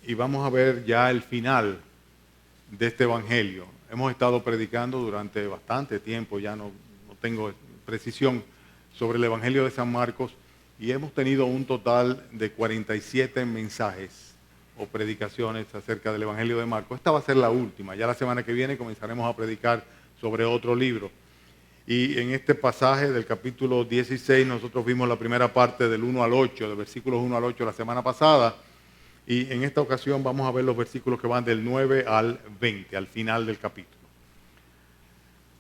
y vamos a ver ya el final de este evangelio. Hemos estado predicando durante bastante tiempo, ya no tengo precisión, sobre el evangelio de San Marcos, y hemos tenido un total de 47 mensajes o predicaciones acerca del evangelio de Marcos. Esta va a ser la última. Ya la semana que viene comenzaremos a predicar sobre otro libro. Y en este pasaje del capítulo 16 nosotros vimos la primera parte del 1 al 8, de versículos 1 al 8 la semana pasada. Y en esta ocasión vamos a ver los versículos que van del 9 al 20, al final del capítulo.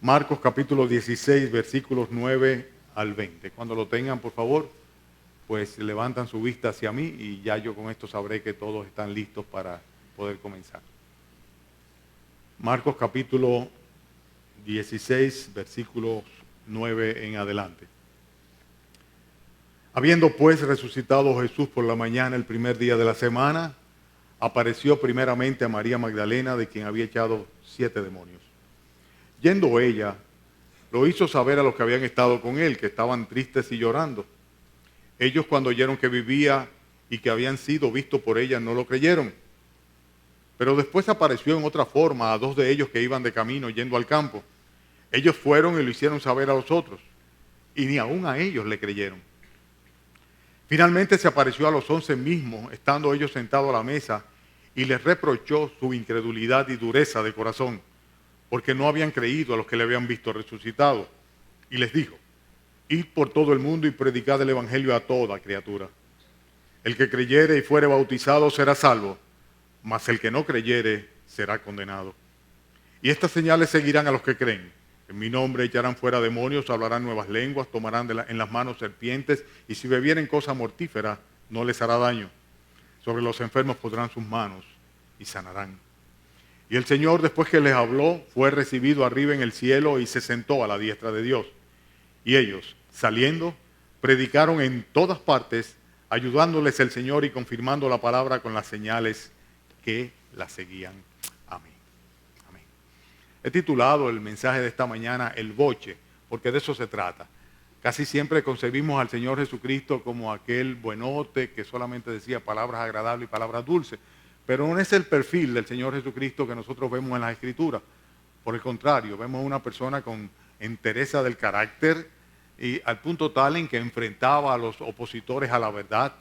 Marcos capítulo 16, versículos 9 al 20. Cuando lo tengan, por favor, pues levantan su vista hacia mí y ya yo con esto sabré que todos están listos para poder comenzar. Marcos capítulo 16, versículos 9 en adelante. Habiendo pues resucitado Jesús por la mañana el primer día de la semana, apareció primeramente a María Magdalena, de quien había echado 7 demonios. Yendo ella, lo hizo saber a los que habían estado con él, que estaban tristes y llorando. Ellos, cuando oyeron que vivía y que habían sido vistos por ella, no lo creyeron. Pero después apareció en otra forma a 2 de ellos que iban de camino yendo al campo. Ellos fueron y lo hicieron saber a los otros, y ni aun a ellos le creyeron. Finalmente se apareció a los 11 mismos, estando ellos sentados a la mesa, y les reprochó su incredulidad y dureza de corazón, porque no habían creído a los que le habían visto resucitado. Y les dijo: id por todo el mundo y predicad el evangelio a toda criatura. El que creyere y fuere bautizado será salvo, mas el que no creyere será condenado. Y estas señales seguirán a los que creen. En mi nombre echarán fuera demonios, hablarán nuevas lenguas, tomarán en las manos serpientes, y si bebieren cosa mortífera, no les hará daño. Sobre los enfermos pondrán sus manos y sanarán. Y el Señor, después que les habló, fue recibido arriba en el cielo y se sentó a la diestra de Dios. Y ellos, saliendo, predicaron en todas partes, ayudándoles el Señor y confirmando la palabra con las señales que la seguían. Amén. Amén. He titulado el mensaje de esta mañana El Boche, porque de eso se trata. Casi siempre concebimos al Señor Jesucristo como aquel buenote que solamente decía palabras agradables y palabras dulces, pero no es el perfil del Señor Jesucristo que nosotros vemos en las Escrituras. Por el contrario, vemos una persona con entereza del carácter, y al punto tal en que enfrentaba a los opositores a la verdad,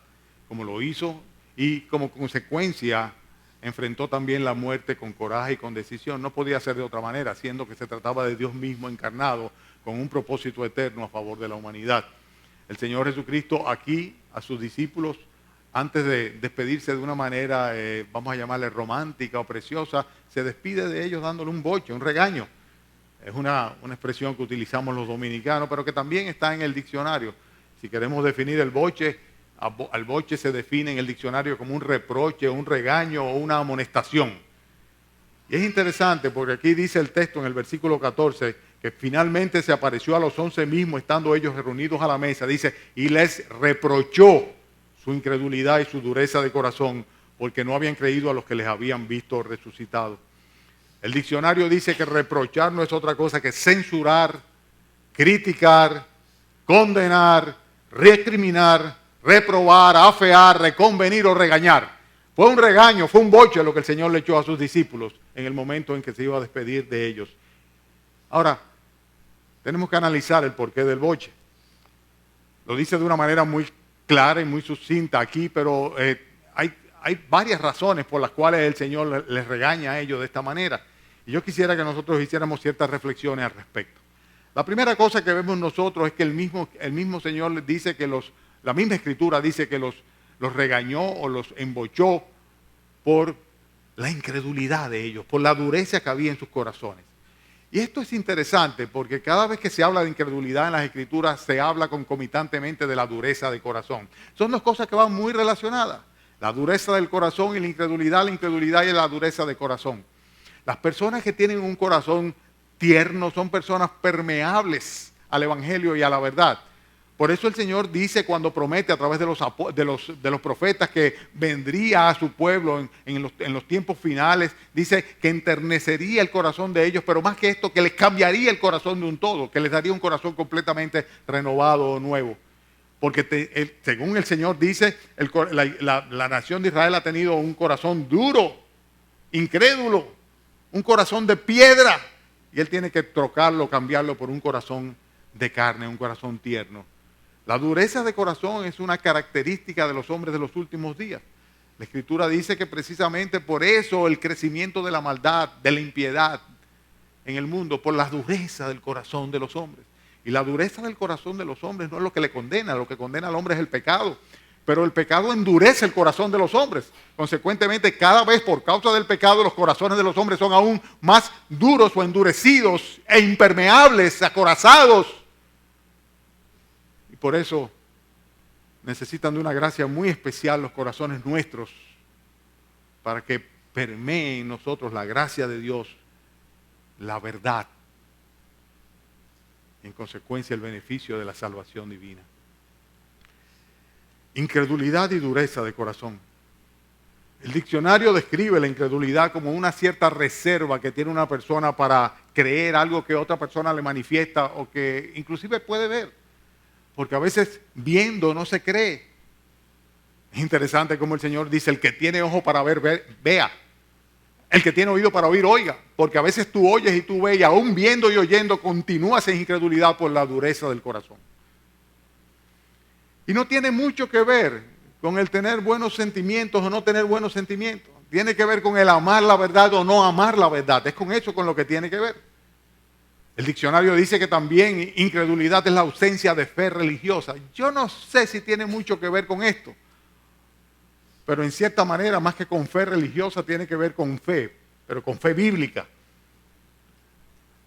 como lo hizo, y como consecuencia enfrentó también la muerte con coraje y con decisión. No podía ser de otra manera, siendo que se trataba de Dios mismo encarnado con un propósito eterno a favor de la humanidad. El Señor Jesucristo aquí a sus discípulos, antes de despedirse de una manera, vamos a llamarle romántica o preciosa, se despide de ellos dándole un boche, un regaño. Es una expresión que utilizamos los dominicanos, pero que también está en el diccionario. Si queremos definir el boche, al boche se define en el diccionario como un reproche, un regaño o una amonestación. Y es interesante porque aquí dice el texto en el versículo 14 que finalmente se apareció a los 11 mismos, estando ellos reunidos a la mesa, dice, y les reprochó su incredulidad y su dureza de corazón, porque no habían creído a los que les habían visto resucitados. El diccionario dice que reprochar no es otra cosa que censurar, criticar, condenar, recriminar, reprobar, afear, reconvenir o regañar. Fue un regaño, fue un boche lo que el Señor le echó a sus discípulos en el momento en que se iba a despedir de ellos. Ahora, tenemos que analizar el porqué del boche. Lo dice de una manera muy clara y muy sucinta aquí, pero hay varias razones por las cuales el Señor les regaña a ellos de esta manera. Y yo quisiera que nosotros hiciéramos ciertas reflexiones al respecto. La primera cosa que vemos nosotros es que el mismo Señor les dice que la misma Escritura dice que los regañó o los embochó por la incredulidad de ellos, por la dureza que había en sus corazones. Y esto es interesante porque cada vez que se habla de incredulidad en las Escrituras se habla concomitantemente de la dureza de corazón. Son 2 cosas que van muy relacionadas. La dureza del corazón y la incredulidad y la dureza de corazón. Las personas que tienen un corazón tierno son personas permeables al Evangelio y a la verdad. Por eso el Señor dice cuando promete a través de los profetas que vendría a su pueblo en los tiempos finales, dice que enternecería el corazón de ellos, pero más que esto, que les cambiaría el corazón de un todo, que les daría un corazón completamente renovado o nuevo. Porque según el Señor dice, la nación de Israel ha tenido un corazón duro, incrédulo, un corazón de piedra. Y Él tiene que trocarlo, cambiarlo por un corazón de carne, un corazón tierno. La dureza de corazón es una característica de los hombres de los últimos días. La Escritura dice que precisamente por eso el crecimiento de la maldad, de la impiedad en el mundo, por la dureza del corazón de los hombres. Y la dureza del corazón de los hombres no es lo que le condena, lo que condena al hombre es el pecado. Pero el pecado endurece el corazón de los hombres. Consecuentemente, cada vez por causa del pecado, los corazones de los hombres son aún más duros o endurecidos e impermeables, acorazados. Y por eso necesitan de una gracia muy especial los corazones nuestros para que permee en nosotros la gracia de Dios, la verdad, y en consecuencia el beneficio de la salvación divina. Incredulidad y dureza de corazón. El diccionario describe la incredulidad como una cierta reserva que tiene una persona para creer algo que otra persona le manifiesta o que inclusive puede ver. Porque a veces viendo no se cree. Es interesante como el Señor dice, el que tiene ojo para ver, vea. El que tiene oído para oír, oiga. Porque a veces tú oyes y tú ves y aún viendo y oyendo continúas en incredulidad por la dureza del corazón. Y no tiene mucho que ver con el tener buenos sentimientos o no tener buenos sentimientos. Tiene que ver con el amar la verdad o no amar la verdad. Es con eso con lo que tiene que ver. El diccionario dice que también incredulidad es la ausencia de fe religiosa. Yo no sé si tiene mucho que ver con esto. Pero en cierta manera, más que con fe religiosa, tiene que ver con fe, pero con fe bíblica.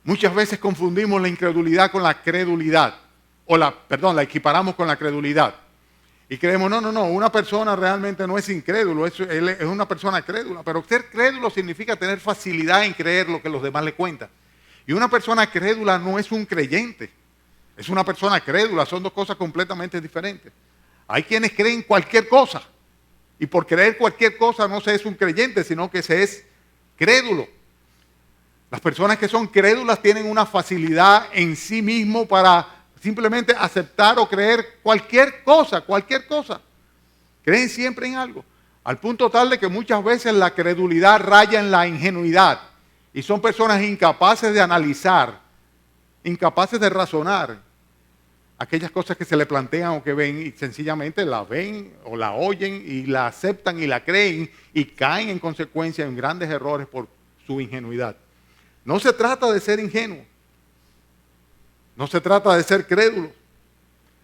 Muchas veces confundimos la incredulidad con la credulidad. La equiparamos con la credulidad. Y creemos, no, una persona realmente no es incrédulo, es una persona crédula. Pero ser crédulo significa tener facilidad en creer lo que los demás le cuentan. Y una persona crédula no es un creyente, es una persona crédula, son dos cosas completamente diferentes. Hay quienes creen cualquier cosa, y por creer cualquier cosa no se es un creyente, sino que se es crédulo. Las personas que son crédulas tienen una facilidad en sí mismo para simplemente aceptar o creer cualquier cosa. Creen siempre en algo. Al punto tal de que muchas veces la credulidad raya en la ingenuidad. Y son personas incapaces de analizar, incapaces de razonar aquellas cosas que se le plantean o que ven y sencillamente la ven o la oyen y la aceptan y la creen y caen en consecuencia en grandes errores por su ingenuidad. No se trata de ser ingenuo. No se trata de ser crédulo.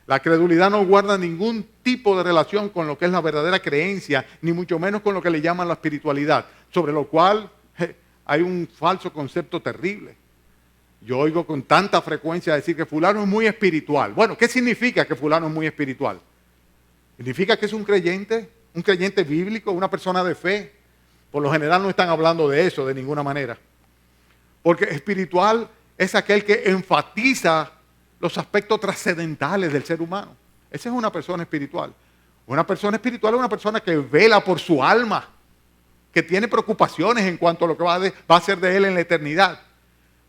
La credulidad no guarda ningún tipo de relación con lo que es la verdadera creencia, ni mucho menos con lo que le llaman la espiritualidad, sobre lo cual hay un falso concepto terrible. Yo oigo con tanta frecuencia decir que fulano es muy espiritual. Bueno, ¿qué significa que fulano es muy espiritual? ¿Significa que es un creyente bíblico, una persona de fe? Por lo general no están hablando de eso de ninguna manera. Porque espiritual es aquel que enfatiza los aspectos trascendentales del ser humano. Esa es una persona espiritual. Una persona espiritual es una persona que vela por su alma, que tiene preocupaciones en cuanto a lo que va a ser de él en la eternidad.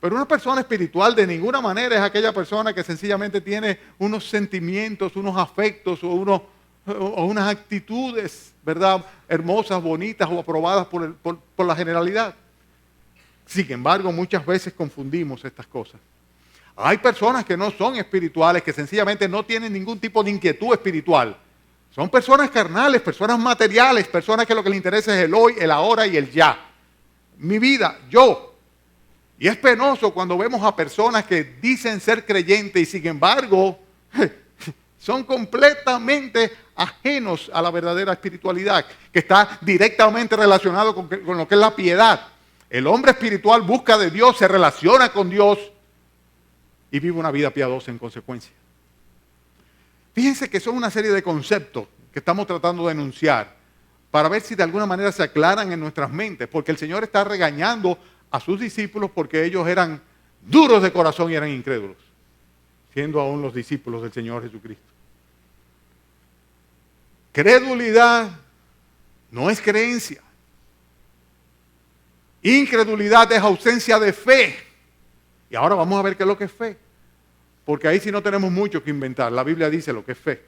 Pero una persona espiritual de ninguna manera es aquella persona que sencillamente tiene unos sentimientos, unos afectos o unas actitudes, ¿verdad?, hermosas, bonitas o aprobadas por la generalidad. Sin embargo, muchas veces confundimos estas cosas. Hay personas que no son espirituales, que sencillamente no tienen ningún tipo de inquietud espiritual. Son personas carnales, personas materiales, personas que lo que les interesa es el hoy, el ahora y el ya. Mi vida, yo. Y es penoso cuando vemos a personas que dicen ser creyentes y sin embargo son completamente ajenos a la verdadera espiritualidad, que está directamente relacionado con lo que es la piedad. El hombre espiritual busca de Dios, se relaciona con Dios y vive una vida piadosa en consecuencia. Fíjense que son una serie de conceptos que estamos tratando de enunciar para ver si de alguna manera se aclaran en nuestras mentes, porque el Señor está regañando a sus discípulos porque ellos eran duros de corazón y eran incrédulos, siendo aún los discípulos del Señor Jesucristo. Credulidad no es creencia. Incredulidad es ausencia de fe. Y ahora vamos a ver qué es lo que es fe. Porque ahí sí no tenemos mucho que inventar. La Biblia dice lo que es fe.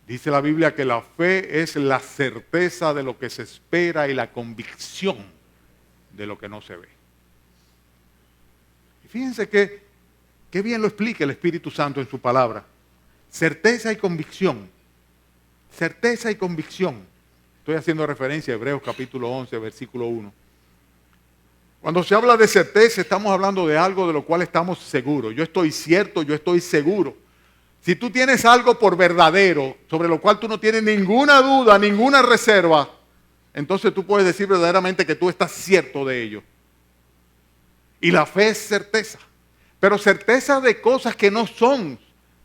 Dice la Biblia que la fe es la certeza de lo que se espera y la convicción de lo que no se ve. Y fíjense qué bien lo explica el Espíritu Santo en su palabra. Certeza y convicción. Certeza y convicción. Estoy haciendo referencia a Hebreos capítulo 11, versículo 1. Cuando se habla de certeza, estamos hablando de algo de lo cual estamos seguros. Yo estoy cierto, yo estoy seguro. Si tú tienes algo por verdadero, sobre lo cual tú no tienes ninguna duda, ninguna reserva, entonces tú puedes decir verdaderamente que tú estás cierto de ello. Y la fe es certeza. Pero certeza de cosas que no son,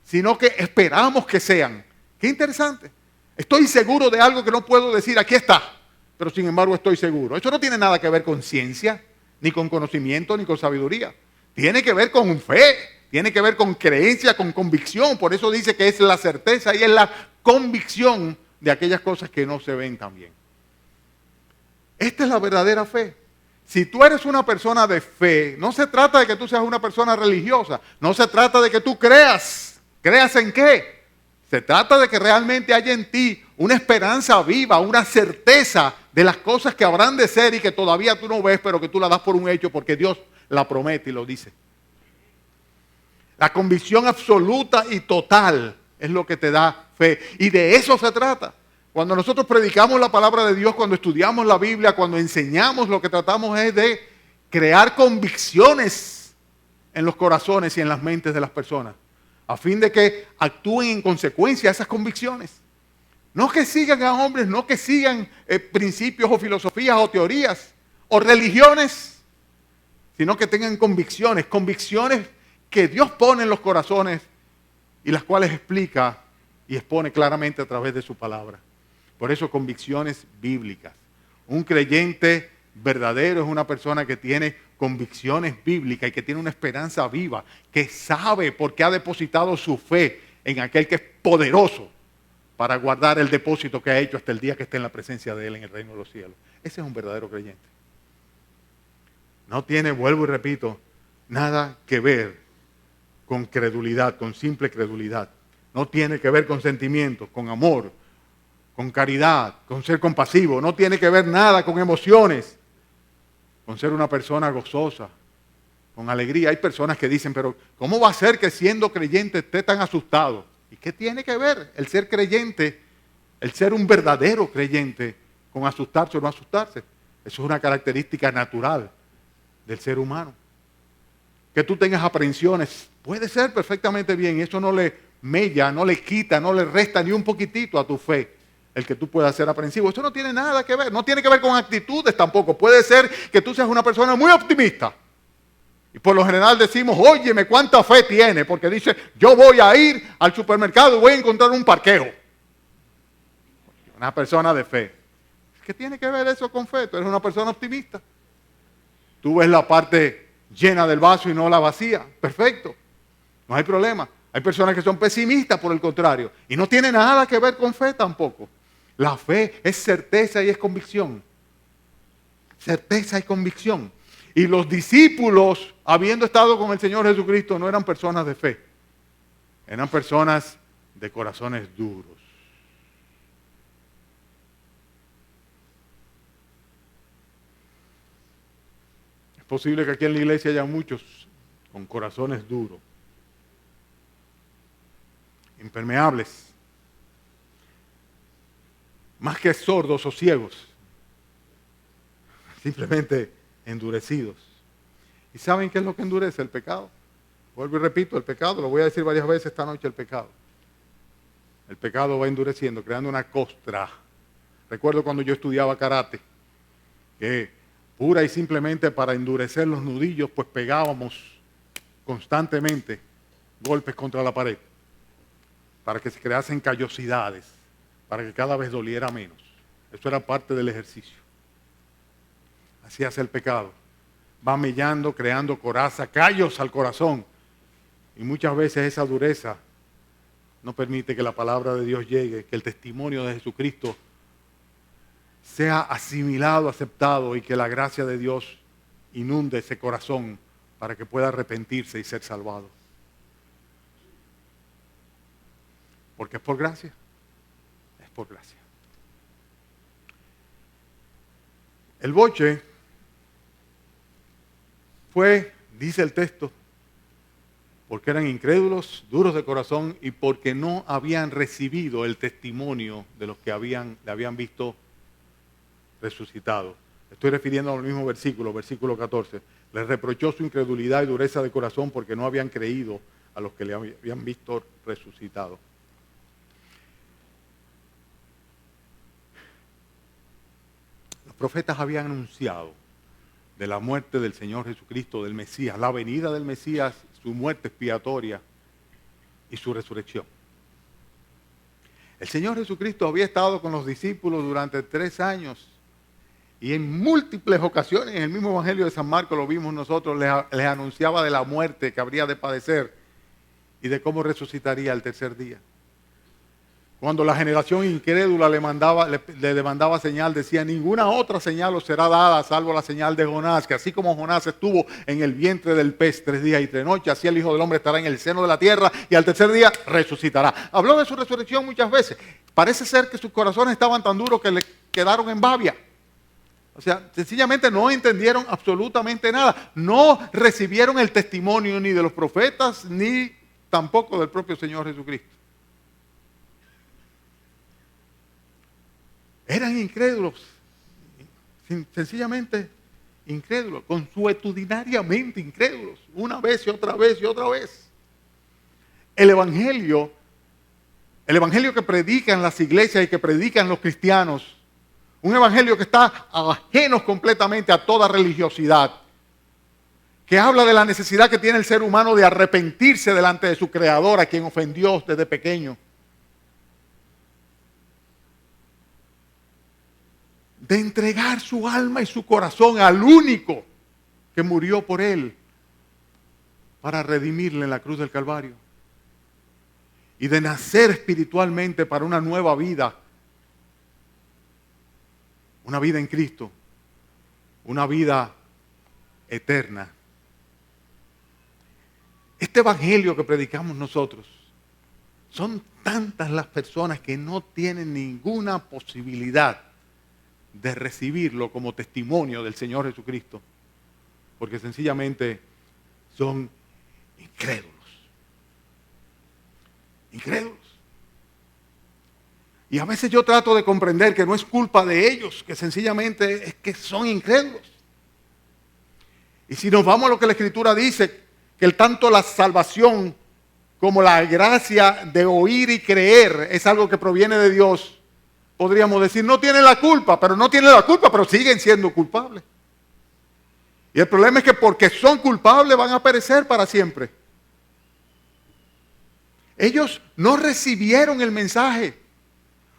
sino que esperamos que sean. Qué interesante. Estoy seguro de algo que no puedo decir, aquí está, pero sin embargo estoy seguro. Eso no tiene nada que ver con ciencia, ni con conocimiento, ni con sabiduría. Tiene que ver con fe, tiene que ver con creencia, con convicción. Por eso dice que es la certeza y es la convicción de aquellas cosas que no se ven tan bien. Esta es la verdadera fe. Si tú eres una persona de fe, no se trata de que tú seas una persona religiosa, no se trata de que tú creas. ¿Creas en qué? Se trata de que realmente haya en ti una esperanza viva, una certeza de las cosas que habrán de ser y que todavía tú no ves, pero que tú la das por un hecho porque Dios la promete y lo dice. La convicción absoluta y total es lo que te da fe. Y de eso se trata. Cuando nosotros predicamos la palabra de Dios, cuando estudiamos la Biblia, cuando enseñamos, lo que tratamos es de crear convicciones en los corazones y en las mentes de las personas, a fin de que actúen en consecuencia a esas convicciones. No que sigan a hombres, no que sigan principios o filosofías o teorías o religiones, sino que tengan convicciones que Dios pone en los corazones y las cuales explica y expone claramente a través de su palabra. Por eso convicciones bíblicas. Un creyente verdadero es una persona que tiene convicciones bíblicas y que tiene una esperanza viva, que sabe porque ha depositado su fe en aquel que es poderoso para guardar el depósito que ha hecho hasta el día que esté en la presencia de Él en el reino de los cielos. Ese es un verdadero creyente. No tiene, vuelvo y repito, nada que ver con credulidad, con simple credulidad. No tiene que ver con sentimientos, con amor, con caridad, con ser compasivo. No tiene que ver nada con emociones, con ser una persona gozosa, con alegría. Hay personas que dicen, pero ¿cómo va a ser que siendo creyente esté tan asustado? ¿Y qué tiene que ver el ser creyente, el ser un verdadero creyente, con asustarse o no asustarse? Eso es una característica natural del ser humano. Que tú tengas aprensiones puede ser perfectamente bien. Eso no le mella, no le quita, no le resta ni un poquitito a tu fe el que tú puedas ser aprensivo. Eso no tiene nada que ver. No tiene que ver con actitudes tampoco. Puede ser que tú seas una persona muy optimista. Y por lo general decimos, óyeme, ¿cuánta fe tiene? Porque dice, yo voy a ir al supermercado y voy a encontrar un parqueo. Una persona de fe. ¿Qué tiene que ver eso con fe? Tú eres una persona optimista. Tú ves la parte llena del vaso y no la vacía. Perfecto. No hay problema. Hay personas que son pesimistas, por el contrario. Y no tiene nada que ver con fe tampoco. La fe es certeza y es convicción. Certeza y convicción. Y los discípulos, habiendo estado con el Señor Jesucristo, no eran personas de fe. Eran personas de corazones duros. Es posible que aquí en la iglesia haya muchos con corazones duros, impermeables, más que sordos o ciegos, simplemente endurecidos. ¿Y saben qué es lo que endurece? El pecado. Vuelvo y repito, el pecado, lo voy a decir varias veces esta noche, el pecado. El pecado va endureciendo, creando una costra. Recuerdo cuando yo estudiaba karate, que pura y simplemente para endurecer los nudillos, pues pegábamos constantemente golpes contra la pared, para que se creasen callosidades, para que cada vez doliera menos. Eso era parte del ejercicio. Así hace el pecado. Va mellando, creando coraza, callos al corazón. Y muchas veces esa dureza no permite que la palabra de Dios llegue, que el testimonio de Jesucristo sea asimilado, aceptado, y que la gracia de Dios inunde ese corazón para que pueda arrepentirse y ser salvado. Porque es por gracia. por gracia. El boche fue, dice el texto, porque eran incrédulos, duros de corazón y porque no habían recibido el testimonio de los que le habían visto resucitado. Estoy refiriendo al mismo versículo 14. Les reprochó su incredulidad y dureza de corazón porque no habían creído a los que le habían visto resucitado. Los profetas habían anunciado de la muerte del Señor Jesucristo, del Mesías, la venida del Mesías, su muerte expiatoria y su resurrección. El Señor Jesucristo había estado con los discípulos durante 3 años y en múltiples ocasiones, en el mismo Evangelio de San Marcos lo vimos nosotros, les anunciaba de la muerte que habría de padecer y de cómo resucitaría el tercer día. Cuando la generación incrédula le demandaba señal, decía, ninguna otra señal os será dada, salvo la señal de Jonás, que así como Jonás estuvo en el vientre del pez 3 días y 3 noches, así el Hijo del Hombre estará en el seno de la tierra y al tercer día resucitará. Habló de su resurrección muchas veces. Parece ser que sus corazones estaban tan duros que le quedaron en babia. O sea, sencillamente no entendieron absolutamente nada. No recibieron el testimonio ni de los profetas, ni tampoco del propio Señor Jesucristo. Eran incrédulos, sencillamente incrédulos, consuetudinariamente incrédulos, una vez y otra vez y otra vez. El evangelio que predican las iglesias y que predican los cristianos, un evangelio que está ajeno completamente a toda religiosidad, que habla de la necesidad que tiene el ser humano de arrepentirse delante de su Creador, a quien ofendió desde pequeño. De entregar su alma y su corazón al único que murió por él para redimirle en la cruz del Calvario. Y de nacer espiritualmente para una nueva vida. Una vida en Cristo. Una vida eterna. Este evangelio que predicamos nosotros, son tantas las personas que no tienen ninguna posibilidad de recibirlo como testimonio del Señor Jesucristo, porque sencillamente son incrédulos. Incrédulos. Y a veces yo trato de comprender que no es culpa de ellos, que sencillamente es que son incrédulos. Y si nos vamos a lo que la Escritura dice, que tanto la salvación como la gracia de oír y creer es algo que proviene de Dios, podríamos decir, no tienen la culpa, pero siguen siendo culpables. Y el problema es que porque son culpables van a perecer para siempre. Ellos no recibieron el mensaje.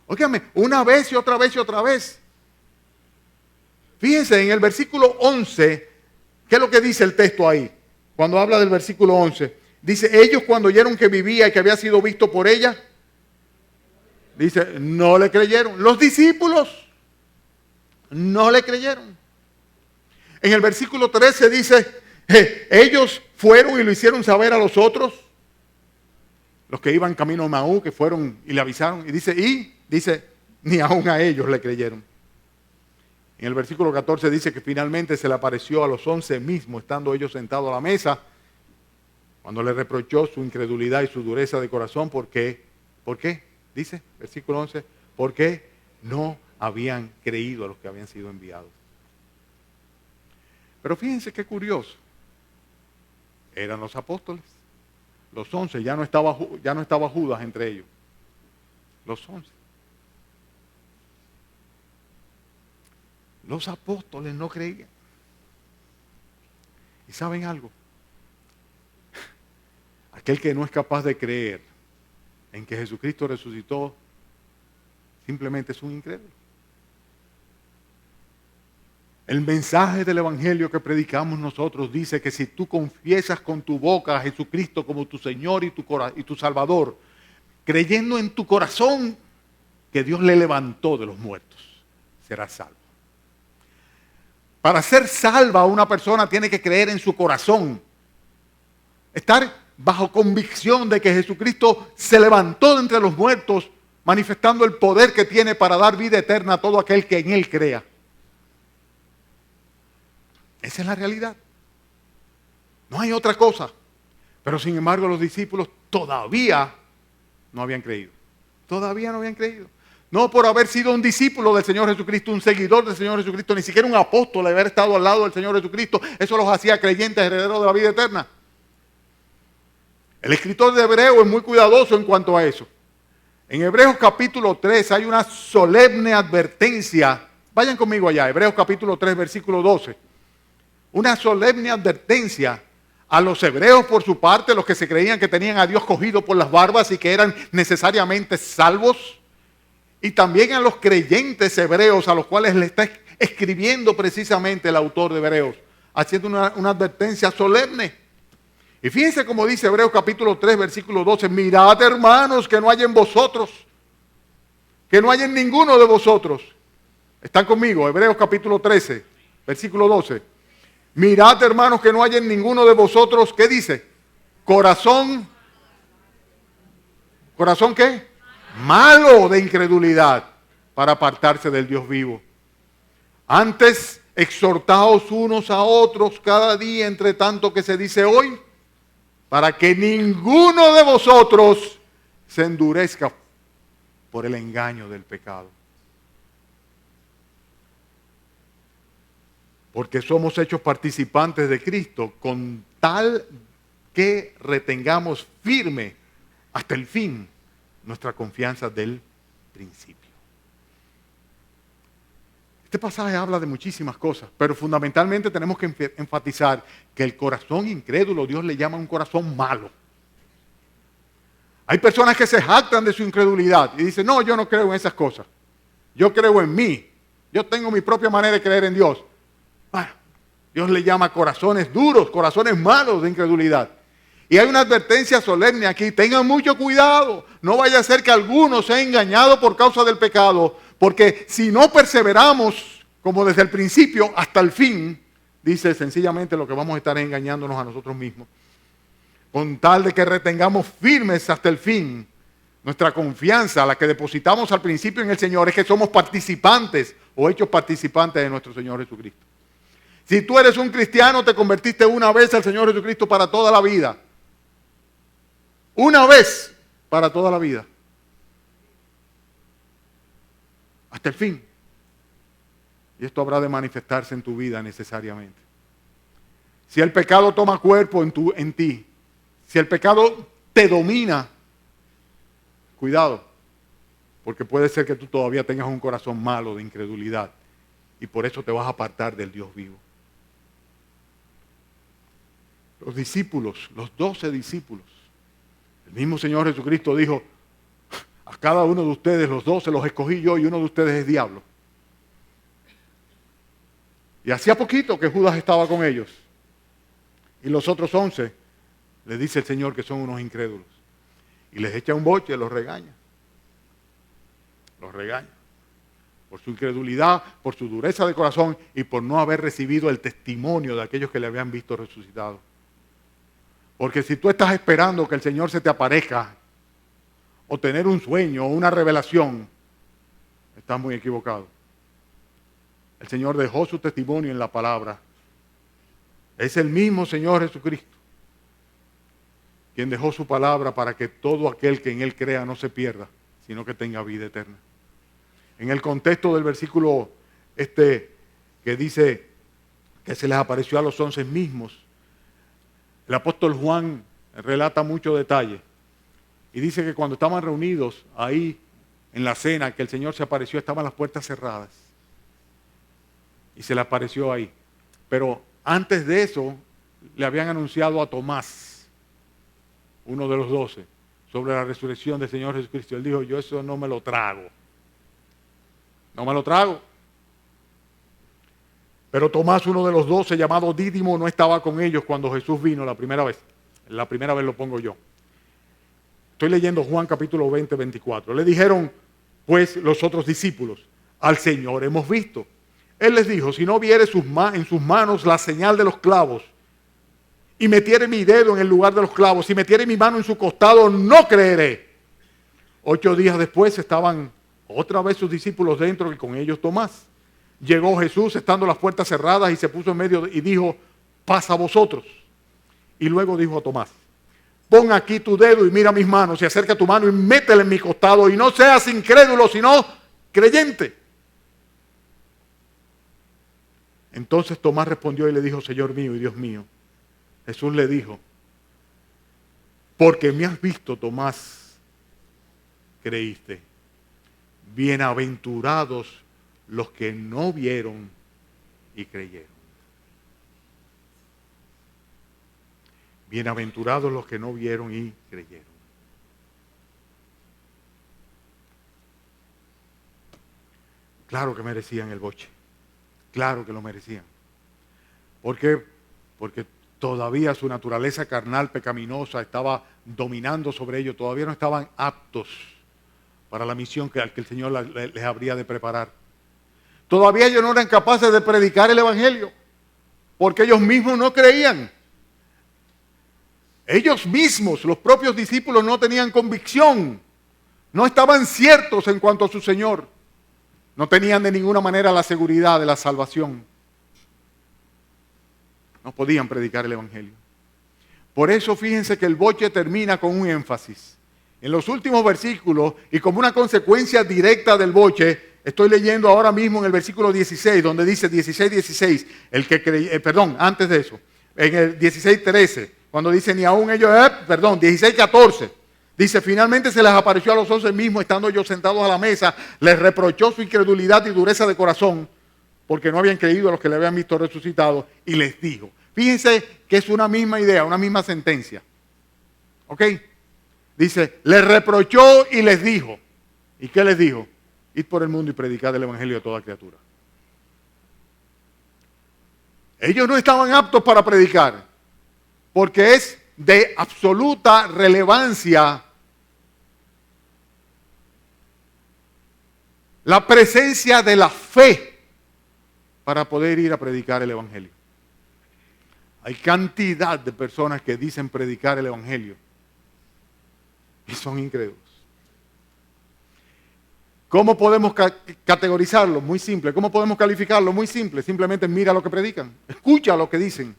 Óigame, una vez y otra vez y otra vez. Fíjense en el versículo 11, ¿qué es lo que dice el texto ahí? Cuando habla del versículo 11. Dice, ellos cuando oyeron que vivía y que había sido visto por ella, dice, no le creyeron. Los discípulos no le creyeron. En el versículo 13 dice, ellos fueron y lo hicieron saber a los otros, los que iban camino a Maú, que fueron y le avisaron. Y dice, ni aún a ellos le creyeron. En el versículo 14 dice que finalmente se le apareció a los 11 mismos, estando ellos sentados a la mesa, cuando le reprochó su incredulidad y su dureza de corazón. ¿Por qué? Dice, versículo 11, porque no habían creído a los que habían sido enviados. Pero fíjense qué curioso. Eran los apóstoles. Los 11, ya no estaba Judas entre ellos. Los 11. Los apóstoles no creían. ¿Y saben algo? Aquel que no es capaz de creer en que Jesucristo resucitó, simplemente es un incrédulo. El mensaje del evangelio que predicamos nosotros dice que si tú confiesas con tu boca a Jesucristo como tu Señor y tu Salvador, creyendo en tu corazón que Dios le levantó de los muertos, serás salvo. Para ser salva una persona tiene que creer en su corazón, estar bajo convicción de que Jesucristo se levantó de entre los muertos manifestando el poder que tiene para dar vida eterna a todo aquel que en Él crea. Esa es la realidad. No hay otra cosa. Pero sin embargo los discípulos todavía no habían creído. Todavía no habían creído. No por haber sido un discípulo del Señor Jesucristo, un seguidor del Señor Jesucristo, ni siquiera un apóstol, haber estado al lado del Señor Jesucristo, eso los hacía creyentes, herederos de la vida eterna. El escritor de Hebreos es muy cuidadoso en cuanto a eso. En Hebreos capítulo 3 hay una solemne advertencia. Vayan conmigo allá, Hebreos capítulo 3, versículo 12. Una solemne advertencia a los hebreos por su parte, los que se creían que tenían a Dios cogido por las barbas y que eran necesariamente salvos. Y también a los creyentes hebreos a los cuales le está escribiendo precisamente el autor de Hebreos, haciendo una advertencia solemne. Y fíjense cómo dice Hebreos capítulo 3, versículo 12. Mirad, hermanos, que no hay en vosotros, que no hay en ninguno de vosotros. ¿Están conmigo? Hebreos capítulo 13, versículo 12. Mirad, hermanos, que no hay en ninguno de vosotros, ¿qué dice? ¿Corazón qué? Malo de incredulidad para apartarse del Dios vivo. Antes, exhortaos unos a otros cada día, entre tanto que se dice hoy, para que ninguno de vosotros se endurezca por el engaño del pecado. Porque somos hechos participantes de Cristo, con tal que retengamos firme hasta el fin nuestra confianza del principio. Este pasaje habla de muchísimas cosas, pero fundamentalmente tenemos que enfatizar que el corazón incrédulo, Dios le llama un corazón malo. Hay personas que se jactan de su incredulidad y dicen, no, yo no creo en esas cosas. Yo creo en mí. Yo tengo mi propia manera de creer en Dios. Bueno, Dios le llama corazones duros, corazones malos de incredulidad. Y hay una advertencia solemne aquí, tengan mucho cuidado, no vaya a ser que alguno sea engañado por causa del pecado, porque si no perseveramos, como desde el principio hasta el fin, dice sencillamente lo que vamos a estar engañándonos a nosotros mismos, con tal de que retengamos firmes hasta el fin nuestra confianza, la que depositamos al principio en el Señor, es que somos participantes o hechos participantes de nuestro Señor Jesucristo. Si tú eres un cristiano, te convertiste una vez al Señor Jesucristo para toda la vida. Una vez para toda la vida. Hasta el fin. Y esto habrá de manifestarse en tu vida necesariamente. Si el pecado toma cuerpo en ti, si el pecado te domina, cuidado, porque puede ser que tú todavía tengas un corazón malo de incredulidad y por eso te vas a apartar del Dios vivo. Los discípulos, los 12 discípulos, el mismo Señor Jesucristo dijo, a cada uno de ustedes, los 12, los escogí yo y uno de ustedes es diablo. Y hacía poquito que Judas estaba con ellos. Y los otros 11, les dice el Señor que son unos incrédulos. Y les echa un boche, los regaña. Los regaña. Por su incredulidad, por su dureza de corazón y por no haber recibido el testimonio de aquellos que le habían visto resucitado. Porque si tú estás esperando que el Señor se te aparezca, o tener un sueño, o una revelación, estás muy equivocado. El Señor dejó su testimonio en la palabra. Es el mismo Señor Jesucristo quien dejó su palabra para que todo aquel que en Él crea no se pierda, sino que tenga vida eterna. En el contexto del versículo que dice que se les apareció a los 11 mismos, el apóstol Juan relata mucho detalle y dice que cuando estaban reunidos ahí en la cena, que el Señor se apareció, estaban las puertas cerradas y se le apareció ahí. Pero antes de eso le habían anunciado a Tomás, uno de los 12, sobre la resurrección del Señor Jesucristo. Él dijo, yo eso no me lo trago. No me lo trago. Pero Tomás, uno de los 12, llamado Dídimo, no estaba con ellos cuando Jesús vino la primera vez. La primera vez lo pongo yo. Estoy leyendo Juan capítulo 20, 24. Le dijeron, pues, los otros discípulos, al Señor hemos visto. Él les dijo, si no viere en sus manos la señal de los clavos, y metiere mi dedo en el lugar de los clavos, si metiere mi mano en su costado, no creeré. 8 días después estaban otra vez sus discípulos dentro y con ellos Tomás. Llegó Jesús estando las puertas cerradas y se puso en medio y dijo, pasa a vosotros. Y luego dijo a Tomás, pon aquí tu dedo y mira mis manos y acerca tu mano y métela en mi costado y no seas incrédulo sino creyente. Entonces Tomás respondió y le dijo, Señor mío y Dios mío. Jesús le dijo, porque me has visto, Tomás, creíste. Bienaventurados los que no vieron y creyeron. Bienaventurados los que no vieron y creyeron. Claro que merecían el boche. Claro que lo merecían. ¿Por qué? Porque todavía su naturaleza carnal pecaminosa estaba dominando sobre ellos. Todavía no estaban aptos para la misión que el Señor les habría de preparar. Todavía ellos no eran capaces de predicar el Evangelio. Porque ellos mismos no creían. Ellos mismos, los propios discípulos, no tenían convicción. No estaban ciertos en cuanto a su Señor. No tenían de ninguna manera la seguridad de la salvación. No podían predicar el Evangelio. Por eso fíjense que el boche termina con un énfasis. En los últimos versículos, y como una consecuencia directa del boche, estoy leyendo ahora mismo en el versículo 16, donde dice 16, antes de eso, en el 16:13, cuando dice ni aún ellos, 16:14. Dice, finalmente se les apareció a los 11 mismos, estando ellos sentados a la mesa, les reprochó su incredulidad y dureza de corazón, porque no habían creído a los que le habían visto resucitado, y les dijo. Fíjense que es una misma idea, una misma sentencia. ¿Ok? Dice, les reprochó y les dijo. ¿Y qué les dijo? Id por el mundo y predicad el Evangelio a toda criatura. Ellos no estaban aptos para predicar, porque es de absoluta relevancia la presencia de la fe para poder ir a predicar el Evangelio. Hay cantidad de personas que dicen predicar el Evangelio y son incrédulos. ¿Cómo podemos categorizarlo? Muy simple. ¿Cómo podemos calificarlo? Muy simple. Simplemente mira lo que predican. Escucha lo que dicen.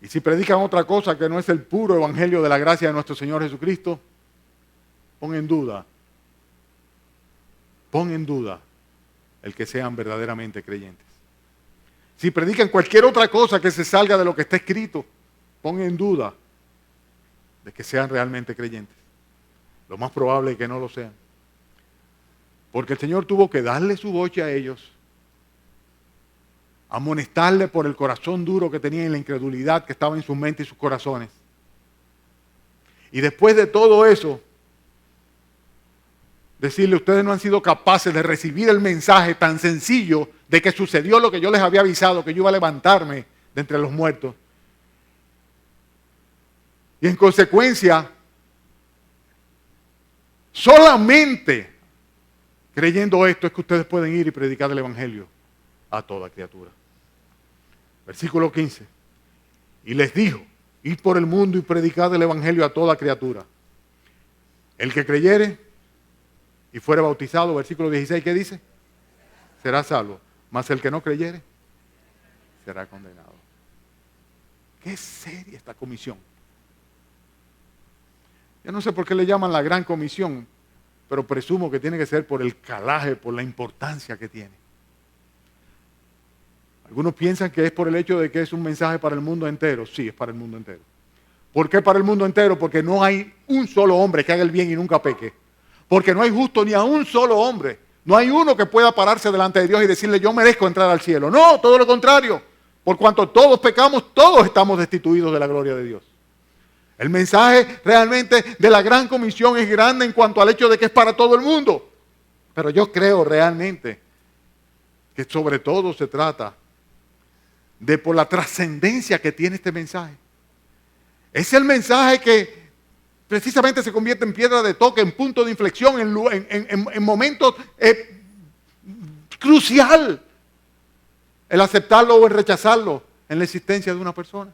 Y si predican otra cosa que no es el puro evangelio de la gracia de nuestro Señor Jesucristo, pon en duda el que sean verdaderamente creyentes. Si predican cualquier otra cosa que se salga de lo que está escrito, pon en duda de que sean realmente creyentes. Lo más probable es que no lo sean. Porque el Señor tuvo que darle su boche a ellos, amonestarle por el corazón duro que tenían y la incredulidad que estaba en su mente y sus corazones. Y después de todo eso, decirle, ustedes no han sido capaces de recibir el mensaje tan sencillo de que sucedió lo que yo les había avisado, que yo iba a levantarme de entre los muertos. Y en consecuencia, solamente creyendo esto es que ustedes pueden ir y predicar el Evangelio a toda criatura. Versículo 15. Y les dijo, id por el mundo y predicad el Evangelio a toda criatura. El que creyere y fuere bautizado, versículo 16, ¿qué dice? Será salvo. Mas el que no creyere, será condenado. Qué seria esta comisión. Yo no sé por qué le llaman la gran comisión, pero presumo que tiene que ser por el calaje, por la importancia que tiene. Algunos piensan que es por el hecho de que es un mensaje para el mundo entero. Sí, es para el mundo entero. ¿Por qué para el mundo entero? Porque no hay un solo hombre que haga el bien y nunca peque. Porque no hay justo ni a un solo hombre. No hay uno que pueda pararse delante de Dios y decirle, yo merezco entrar al cielo. No, todo lo contrario. Por cuanto todos pecamos, todos estamos destituidos de la gloria de Dios. El mensaje realmente de la gran comisión es grande en cuanto al hecho de que es para todo el mundo. Pero yo creo realmente que sobre todo se trata de por la trascendencia que tiene este mensaje. Es el mensaje que precisamente se convierte en piedra de toque, en punto de inflexión, en momentos crucial. El aceptarlo o el rechazarlo en la existencia de una persona.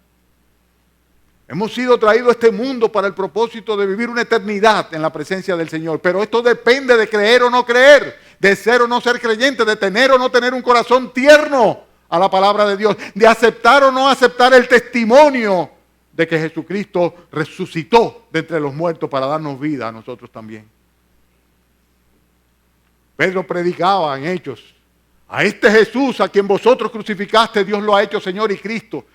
Hemos sido traídos a este mundo para el propósito de vivir una eternidad en la presencia del Señor. Pero esto depende de creer o no creer, de ser o no ser creyente, de tener o no tener un corazón tierno a la palabra de Dios, de aceptar o no aceptar el testimonio de que Jesucristo resucitó de entre los muertos para darnos vida a nosotros también. Pedro predicaba en Hechos: a este Jesús a quien vosotros crucificaste, Dios lo ha hecho Señor y Cristo,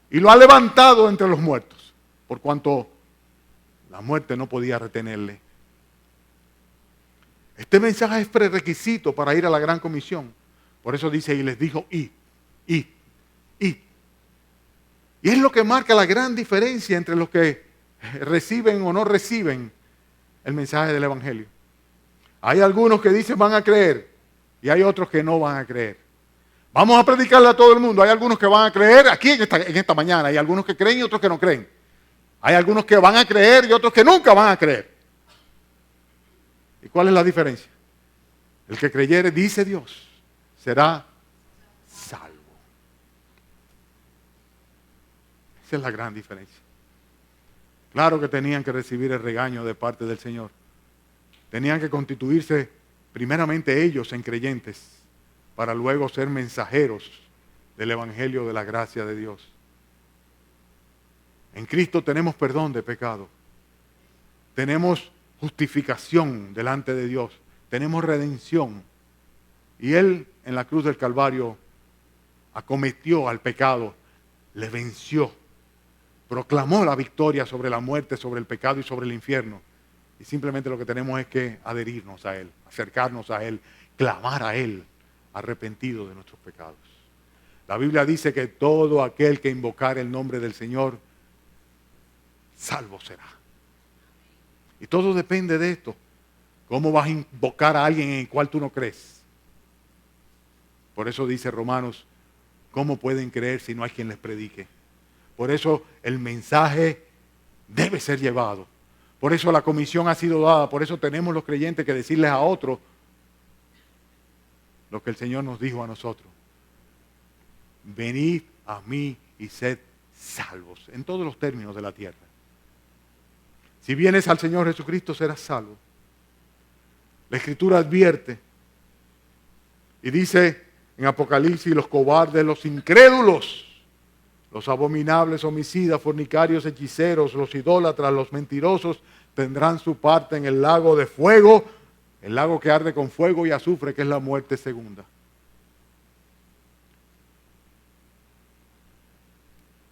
y lo ha levantado entre los muertos, por cuanto la muerte no podía retenerle. Este mensaje es prerequisito para ir a la gran comisión. Por eso dice, y les dijo, id. Y es lo que marca la gran diferencia entre los que reciben o no reciben el mensaje del Evangelio. Hay algunos que dicen van a creer y hay otros que no van a creer. Vamos a predicarle a todo el mundo. Hay algunos que van a creer aquí en esta mañana. Hay algunos que creen y otros que no creen. Hay algunos que van a creer y otros que nunca van a creer. ¿Y cuál es la diferencia? El que creyere, dice Dios, será salvo. Esa es la gran diferencia. Claro que tenían que recibir el regaño de parte del Señor. Tenían que constituirse primeramente ellos en creyentes para luego ser mensajeros del Evangelio de la gracia de Dios. En Cristo tenemos perdón de pecado. Tenemos justificación delante de Dios. Tenemos redención. Y Él en la cruz del Calvario acometió al pecado, le venció, proclamó la victoria sobre la muerte, sobre el pecado y sobre el infierno. Y simplemente lo que tenemos es que adherirnos a Él, acercarnos a Él, clamar a Él, arrepentido de nuestros pecados. La Biblia dice que todo aquel que invocare el nombre del Señor, salvo será. Y todo depende de esto. ¿Cómo vas a invocar a alguien en el cual tú no crees? Por eso dice Romanos, ¿cómo pueden creer si no hay quien les predique? Por eso el mensaje debe ser llevado. Por eso la comisión ha sido dada. Por eso tenemos los creyentes que decirles a otros lo que el Señor nos dijo a nosotros. Venid a mí y sed salvos. En todos los términos de la tierra. Si vienes al Señor Jesucristo serás salvo. La Escritura advierte y dice en Apocalipsis, los cobardes, los incrédulos, los abominables, homicidas, fornicarios, hechiceros, los idólatras, los mentirosos, tendrán su parte en el lago de fuego, el lago que arde con fuego y azufre, que es la muerte segunda.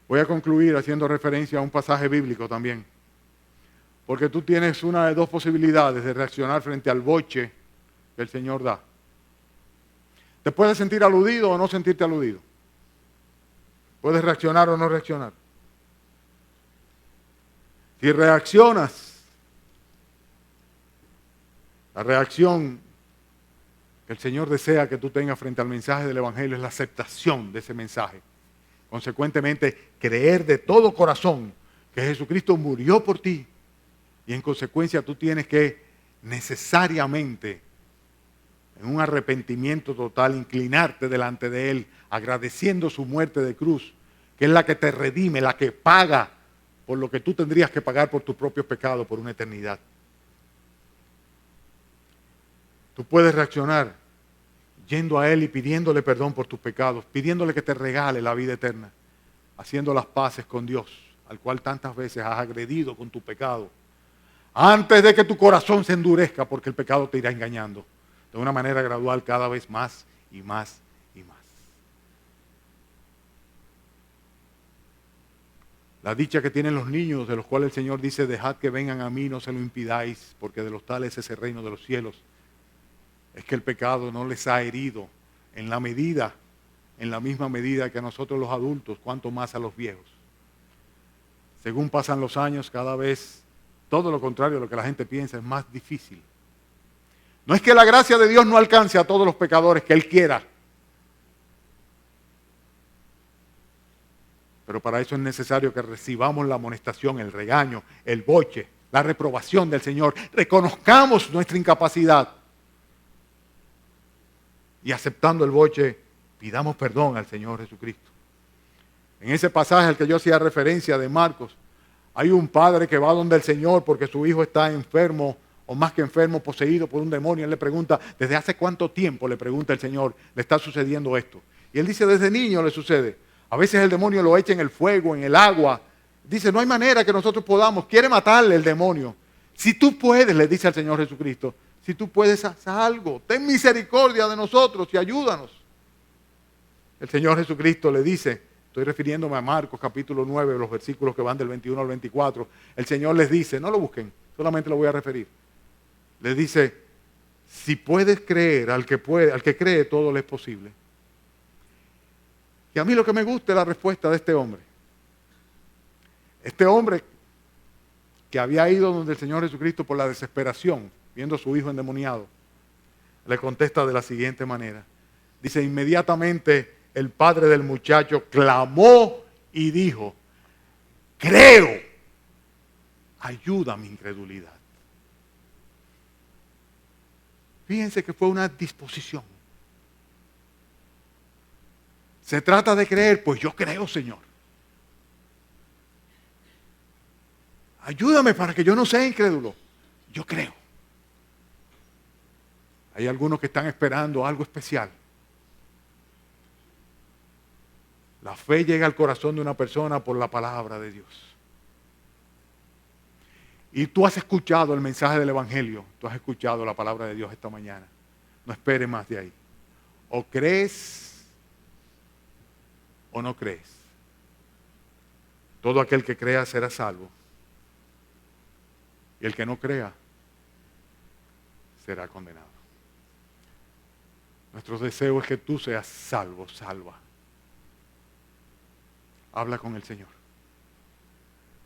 Voy a concluir haciendo referencia a un pasaje bíblico también. Porque tú tienes una de dos posibilidades de reaccionar frente al boche que el Señor da. Te puedes sentir aludido o no sentirte aludido. Puedes reaccionar o no reaccionar. Si reaccionas, la reacción que el Señor desea que tú tengas frente al mensaje del Evangelio es la aceptación de ese mensaje. Consecuentemente, creer de todo corazón que Jesucristo murió por ti. Y en consecuencia tú tienes que necesariamente, en un arrepentimiento total, inclinarte delante de Él, agradeciendo su muerte de cruz, que es la que te redime, la que paga por lo que tú tendrías que pagar por tus propios pecados por una eternidad. Tú puedes reaccionar yendo a Él y pidiéndole perdón por tus pecados, pidiéndole que te regale la vida eterna, haciendo las paces con Dios, al cual tantas veces has agredido con tu pecado, antes de que tu corazón se endurezca, porque el pecado te irá engañando de una manera gradual cada vez más y más y más. La dicha que tienen los niños, de los cuales el Señor dice, dejad que vengan a mí, no se lo impidáis, porque de los tales es el reino de los cielos, es que el pecado no les ha herido en la misma medida que a nosotros los adultos, cuanto más a los viejos. Según pasan los años, cada vez todo lo contrario a lo que la gente piensa, es más difícil. No es que la gracia de Dios no alcance a todos los pecadores que Él quiera. Pero para eso es necesario que recibamos la amonestación, el regaño, el boche, la reprobación del Señor. Reconozcamos nuestra incapacidad. Y aceptando el boche, pidamos perdón al Señor Jesucristo. En ese pasaje al que yo hacía referencia de Marcos, Hay un padre que va donde el Señor porque su hijo está enfermo, o más que enfermo, poseído por un demonio. Él le pregunta, ¿desde hace cuánto tiempo, le pregunta el Señor, le está sucediendo esto? Y él dice, desde niño le sucede. A veces el demonio lo echa en el fuego, en el agua. Dice, no hay manera que nosotros podamos. Quiere matarle el demonio. Si tú puedes, le dice al Señor Jesucristo, si tú puedes, haz algo. Ten misericordia de nosotros y ayúdanos. El Señor Jesucristo le dice, estoy refiriéndome a Marcos capítulo 9, los versículos que van del 21 al 24. El Señor les dice, no lo busquen, solamente lo voy a referir. Les dice, si puedes creer, al que cree todo le es posible. Y a mí lo que me gusta es la respuesta de este hombre. Este hombre que había ido donde el Señor Jesucristo por la desesperación, viendo a su hijo endemoniado, le contesta de la siguiente manera. Dice, inmediatamente el padre del muchacho clamó y dijo, creo, ayuda a mi incredulidad. Fíjense que fue una disposición. Se trata de creer, pues yo creo, Señor. Ayúdame para que yo no sea incrédulo. Yo creo. Hay algunos que están esperando algo especial. La fe llega al corazón de una persona por la palabra de Dios. Y tú has escuchado el mensaje del Evangelio. Tú has escuchado la palabra de Dios esta mañana. No esperes más de ahí. O crees o no crees. Todo aquel que crea será salvo. Y el que no crea será condenado. Nuestro deseo es que tú seas salvo, salva. Habla con el Señor.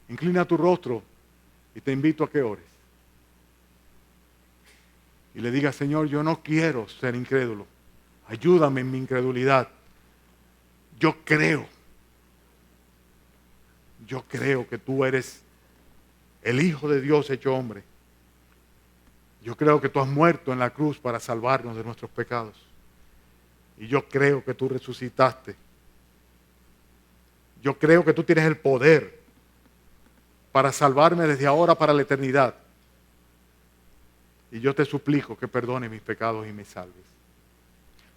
Inclina tu rostro y te invito a que ores. Y le digas, Señor, yo no quiero ser incrédulo. Ayúdame en mi incredulidad. Yo creo que tú eres el Hijo de Dios hecho hombre. Yo creo que tú has muerto en la cruz para salvarnos de nuestros pecados. Y yo creo que tú resucitaste. Yo creo que tú tienes el poder para salvarme desde ahora para la eternidad. Y yo te suplico que perdones mis pecados y me salves.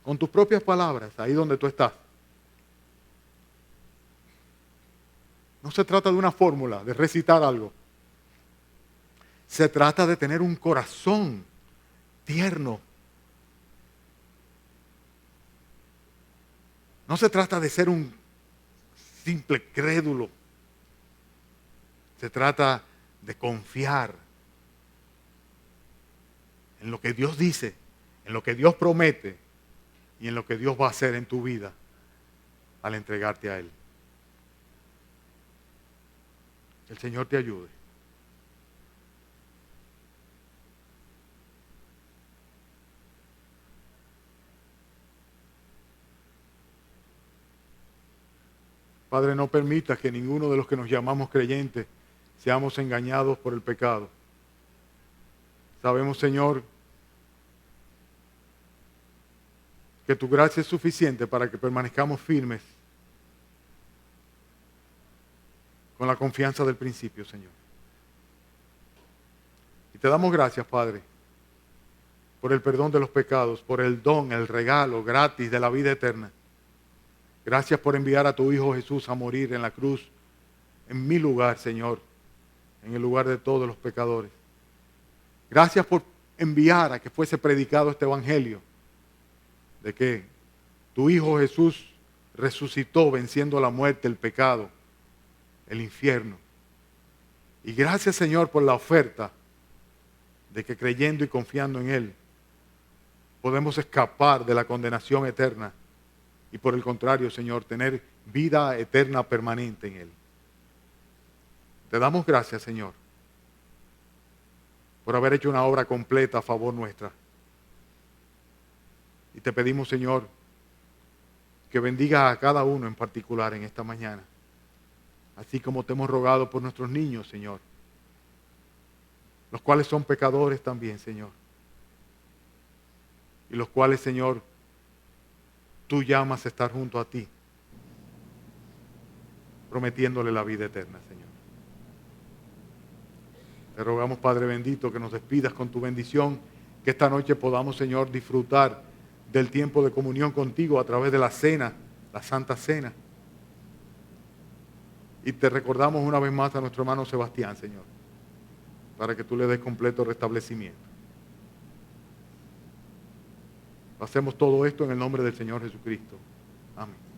Con tus propias palabras, ahí donde tú estás. No se trata de una fórmula, de recitar algo. Se trata de tener un corazón tierno. No se trata de ser un simple crédulo. Se trata de confiar en lo que Dios dice, en lo que Dios promete y en lo que Dios va a hacer en tu vida al entregarte a Él. Que el Señor te ayude. Padre, no permitas que ninguno de los que nos llamamos creyentes seamos engañados por el pecado. Sabemos, Señor, que tu gracia es suficiente para que permanezcamos firmes con la confianza del principio, Señor. Y te damos gracias, Padre, por el perdón de los pecados, por el don, el regalo gratis de la vida eterna. Gracias por enviar a tu Hijo Jesús a morir en la cruz, en mi lugar, Señor, en el lugar de todos los pecadores. Gracias por enviar a que fuese predicado este evangelio, de que tu Hijo Jesús resucitó venciendo la muerte, el pecado, el infierno. Y gracias, Señor, por la oferta de que creyendo y confiando en Él, podemos escapar de la condenación eterna y por el contrario, Señor, tener vida eterna permanente en Él. Te damos gracias, Señor, por haber hecho una obra completa a favor nuestra. Y te pedimos, Señor, que bendiga a cada uno en particular en esta mañana. Así como te hemos rogado por nuestros niños, Señor, los cuales son pecadores también, Señor. Y los cuales, Señor, tú llamas a estar junto a ti, prometiéndole la vida eterna, Señor. Te rogamos, Padre bendito, que nos despidas con tu bendición, que esta noche podamos, Señor, disfrutar del tiempo de comunión contigo a través de la cena, la Santa Cena. Y te recordamos una vez más a nuestro hermano Sebastián, Señor, para que tú le des completo restablecimiento. Hacemos todo esto en el nombre del Señor Jesucristo. Amén.